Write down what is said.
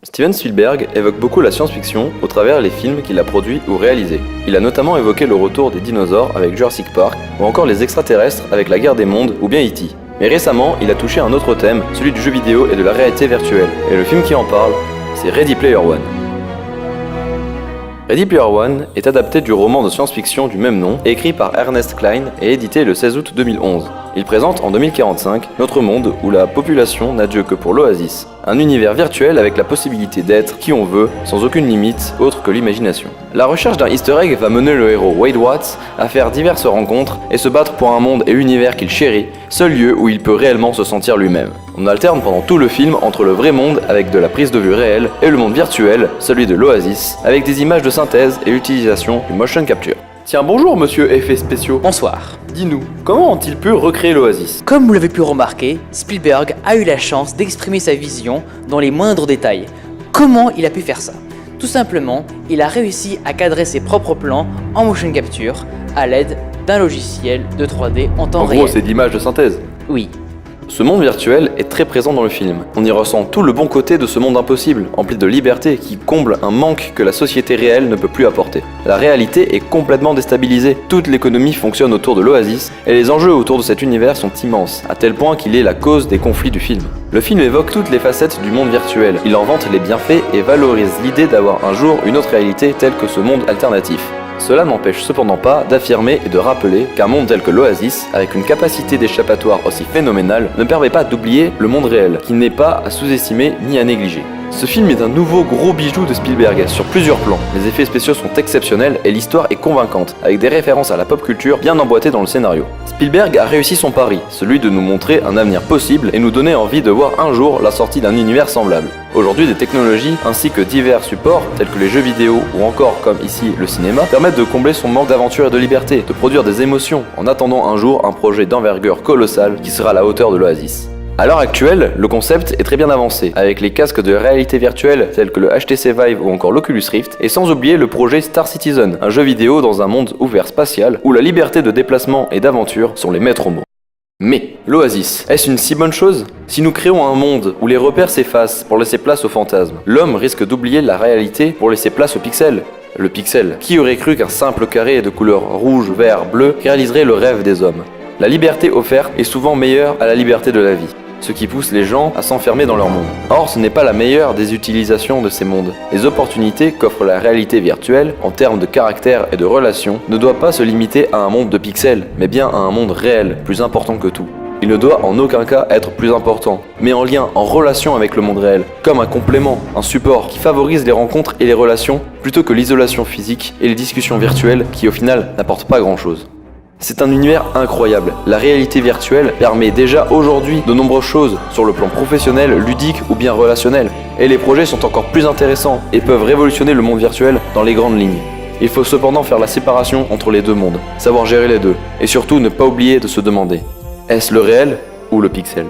Steven Spielberg évoque beaucoup la science-fiction au travers les films qu'il a produits ou réalisés. Il a notamment évoqué le retour des dinosaures avec Jurassic Park, ou encore les extraterrestres avec La Guerre des Mondes ou bien E.T. Mais récemment, il a touché un autre thème, celui du jeu vidéo et de la réalité virtuelle. Et le film qui en parle, c'est Ready Player One. Ready Player One est adapté du roman de science-fiction du même nom, écrit par Ernest Cline et édité le 16 août 2011. Il présente en 2045 notre monde où la population n'a Dieu que pour l'oasis, un univers virtuel avec la possibilité d'être qui on veut, sans aucune limite autre que l'imagination. La recherche d'un easter egg va mener le héros Wade Watts à faire diverses rencontres et se battre pour un monde et univers qu'il chérit, seul lieu où il peut réellement se sentir lui-même. On alterne pendant tout le film entre le vrai monde avec de la prise de vue réelle et le monde virtuel, celui de l'oasis, avec des images de synthèse et l'utilisation du motion capture. Tiens, bonjour monsieur effets spéciaux. Bonsoir. Dis-nous, comment ont-ils pu recréer l'oasis? Comme vous l'avez pu remarquer, Spielberg a eu la chance d'exprimer sa vision dans les moindres détails. Comment il a pu faire ça? Tout simplement, il a réussi à cadrer ses propres plans en motion capture à l'aide d'un logiciel de 3D en temps réel. En gros, c'est d'images de synthèse. Oui. Ce monde virtuel est très présent dans le film. On y ressent tout le bon côté de ce monde impossible, empli de liberté qui comble un manque que la société réelle ne peut plus apporter. La réalité est complètement déstabilisée, toute l'économie fonctionne autour de l'oasis, et les enjeux autour de cet univers sont immenses, à tel point qu'il est la cause des conflits du film. Le film évoque toutes les facettes du monde virtuel, il en vante les bienfaits et valorise l'idée d'avoir un jour une autre réalité telle que ce monde alternatif. Cela n'empêche cependant pas d'affirmer et de rappeler qu'un monde tel que l'Oasis, avec une capacité d'échappatoire aussi phénoménale, ne permet pas d'oublier le monde réel, qui n'est pas à sous-estimer ni à négliger. Ce film est un nouveau gros bijou de Spielberg sur plusieurs plans. Les effets spéciaux sont exceptionnels et l'histoire est convaincante, avec des références à la pop culture bien emboîtées dans le scénario. Spielberg a réussi son pari, celui de nous montrer un avenir possible et nous donner envie de voir un jour la sortie d'un univers semblable. Aujourd'hui, des technologies ainsi que divers supports tels que les jeux vidéo ou encore comme ici le cinéma permettent de combler son manque d'aventure et de liberté, de produire des émotions en attendant un jour un projet d'envergure colossale qui sera à la hauteur de l'Oasis. À l'heure actuelle, le concept est très bien avancé, avec les casques de réalité virtuelle tels que le HTC Vive ou encore l'Oculus Rift, et sans oublier le projet Star Citizen, un jeu vidéo dans un monde ouvert spatial où la liberté de déplacement et d'aventure sont les maîtres mots. Mais, l'Oasis, est-ce une si bonne chose? Si nous créons un monde où les repères s'effacent pour laisser place aux fantasmes, l'homme risque d'oublier la réalité pour laisser place aux pixels. Le pixel, qui aurait cru qu'un simple carré de couleur rouge, vert, bleu réaliserait le rêve des hommes? La liberté offerte est souvent meilleure à la liberté de la vie, ce qui pousse les gens à s'enfermer dans leur monde. Or, ce n'est pas la meilleure des utilisations de ces mondes. Les opportunités qu'offre la réalité virtuelle, en termes de caractère et de relations, ne doivent pas se limiter à un monde de pixels, mais bien à un monde réel, plus important que tout. Il ne doit en aucun cas être plus important, mais en lien, en relation avec le monde réel, comme un complément, un support qui favorise les rencontres et les relations, plutôt que l'isolation physique et les discussions virtuelles qui au final n'apportent pas grand-chose. C'est un univers incroyable. La réalité virtuelle permet déjà aujourd'hui de nombreuses choses sur le plan professionnel, ludique ou bien relationnel. Et les projets sont encore plus intéressants et peuvent révolutionner le monde virtuel dans les grandes lignes. Il faut cependant faire la séparation entre les deux mondes, savoir gérer les deux, et surtout ne pas oublier de se demander, est-ce le réel ou le pixel ?